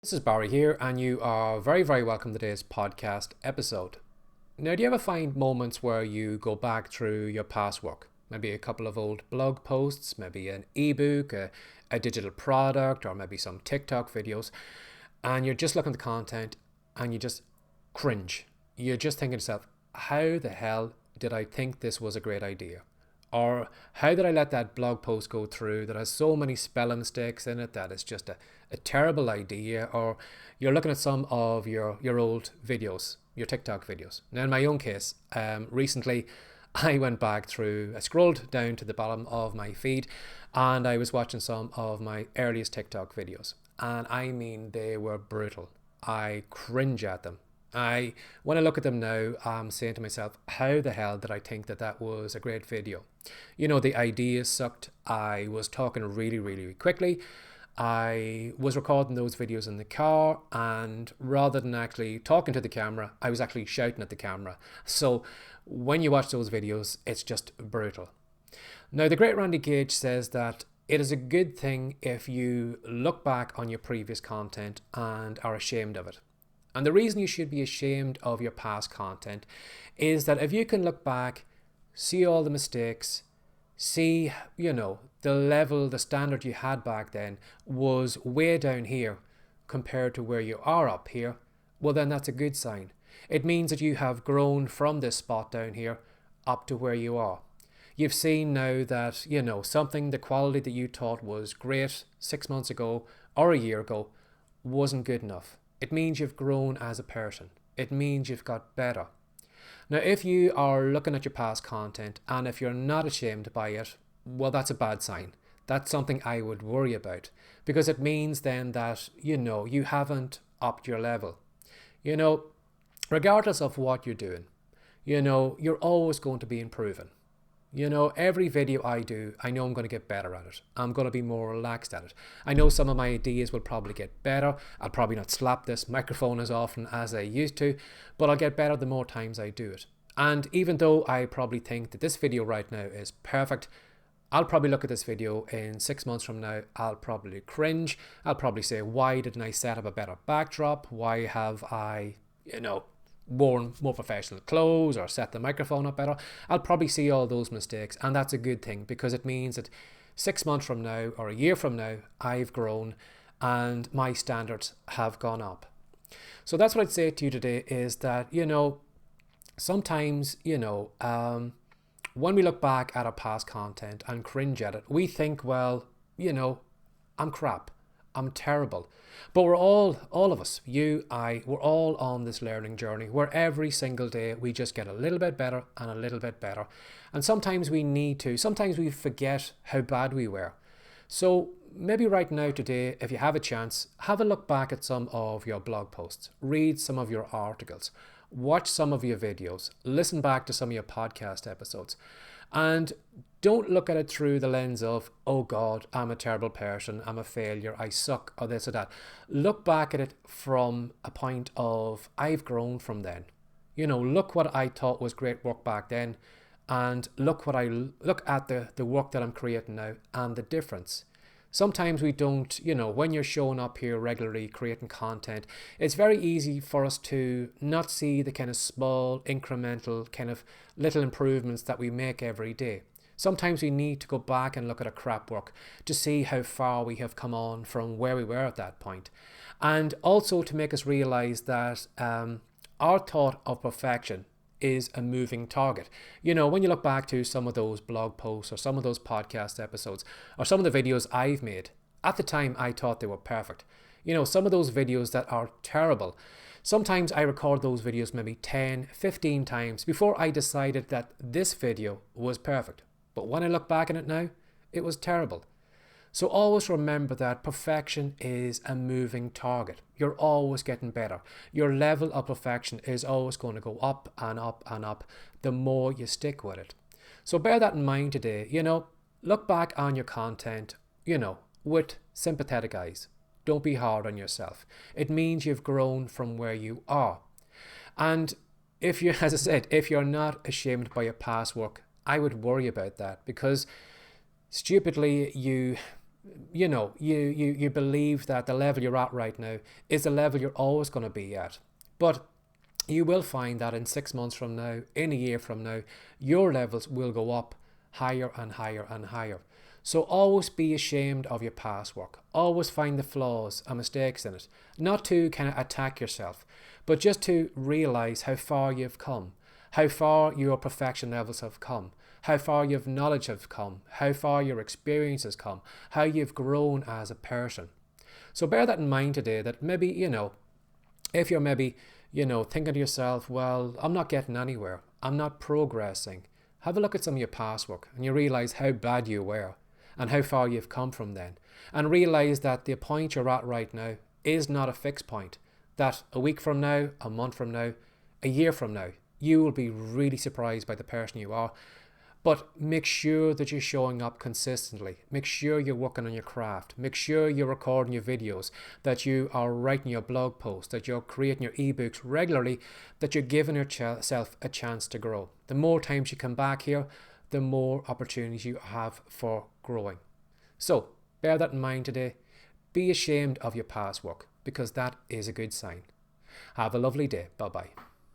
This is Barry here, and you are very, very welcome to today's podcast episode. Now, do you ever find moments where you go back through your past work? Maybe a couple of old blog posts, maybe an ebook, a digital product, or maybe some TikTok videos, and you're just looking at the content and you just cringe. You're just thinking to yourself, how the hell did I think this was a great idea? Or how did I let that blog post go through that has so many spelling mistakes in it that it's just a terrible idea? Or you're looking at some of your old videos, your TikTok videos. Now, in my own case, recently I went back through, I scrolled down to the bottom of my feed and I was watching some of my earliest TikTok videos. And I mean, they were brutal. I cringe at them. When I look at them now, I'm saying to myself, how the hell did I think that that was a great video? You know, the idea sucked. I was talking really, really quickly. I was recording those videos in the car, and rather than actually talking to the camera, I was actually shouting at the camera. So when you watch those videos, it's just brutal. Now, the great Randy Gage says that it is a good thing if you look back on your previous content and are ashamed of it. And the reason you should be ashamed of your past content is that if you can look back, see all the mistakes, see, the level, the standard you had back then was way down here compared to where you are up here, well, then that's a good sign. It means that you have grown from this spot down here up to where you are. You've seen now that, something, the quality that you thought was great 6 months ago or a year ago wasn't good enough. It means you've grown as a person. It means you've got better. Now, if you are looking at your past content and if you're not ashamed by it, well, that's a bad sign. That's something I would worry about because it means then that, you haven't upped your level. Regardless of what you're doing, you're always going to be improving. Every video I do, I know I'm going to get better at it. I'm going to be more relaxed at it. I know some of my ideas will probably get better. I'll probably not slap this microphone as often as I used to, but I'll get better the more times I do it. And even though I probably think that this video right now is perfect, I'll probably look at this video in 6 months from now. I'll probably cringe. I'll probably say, why didn't I set up a better backdrop? Why have I, worn more professional clothes or set the microphone up better? I'll probably see all those mistakes, and that's a good thing because it means that 6 months from now or a year from now, I've grown and my standards have gone up. So that's what I'd say to you today is that, sometimes, when we look back at our past content and cringe at it, we think, well, I'm crap. I'm terrible. But we're all of us, you, I, we're all on this learning journey where every single day we just get a little bit better and a little bit better. And sometimes sometimes we forget how bad we were. So maybe right now today, if you have a chance, have a look back at some of your blog posts, read some of your articles, watch some of your videos, listen back to some of your podcast episodes, and don't look at it through the lens of, oh God, I'm a terrible person, I'm a failure, I suck, or this or that. Look back at it from a point of, I've grown from then. Look what I thought was great work back then, and look at the work that I'm creating now and the difference. Sometimes we don't, when you're showing up here regularly creating content, it's very easy for us to not see the kind of small, incremental, kind of little improvements that we make every day. Sometimes we need to go back and look at our crap work to see how far we have come on from where we were at that point. And also to make us realize that our thought of perfection is a moving target. When you look back to some of those blog posts or some of those podcast episodes or some of the videos I've made, at the time I thought they were perfect. Some of those videos that are terrible, sometimes I record those videos maybe 10, 15 times before I decided that this video was perfect. But when I look back at it now, it was terrible. So always remember that perfection is a moving target. You're always getting better. Your level of perfection is always going to go up and up and up the more you stick with it. So bear that in mind today. Look back on your content, with sympathetic eyes. Don't be hard on yourself. It means you've grown from where you are. And if you, as I said, if you're not ashamed by your past work, I would worry about that because stupidly you believe that the level you're at right now is the level you're always going to be at. But you will find that in 6 months from now, in a year from now, your levels will go up higher and higher and higher. So always be ashamed of your past work. Always find the flaws and mistakes in it. Not to kind of attack yourself, but just to realize how far you've come, how far your perfection levels have come, how far your knowledge have come, how far your experience has come, how you've grown as a person. So bear that in mind today, that maybe, if you're maybe, thinking to yourself, well, I'm not getting anywhere, I'm not progressing. Have a look at some of your past work and you realize how bad you were and how far you've come from then. And realize that the point you're at right now is not a fixed point. That a week from now, a month from now, a year from now, you will be really surprised by the person you are. But make sure that you're showing up consistently. Make sure you're working on your craft. Make sure you're recording your videos, that you are writing your blog posts, that you're creating your ebooks regularly, that you're giving yourself a chance to grow. The more times you come back here, the more opportunities you have for growing. So bear that in mind today. Be ashamed of your past work, because that is a good sign. Have a lovely day. Bye-bye.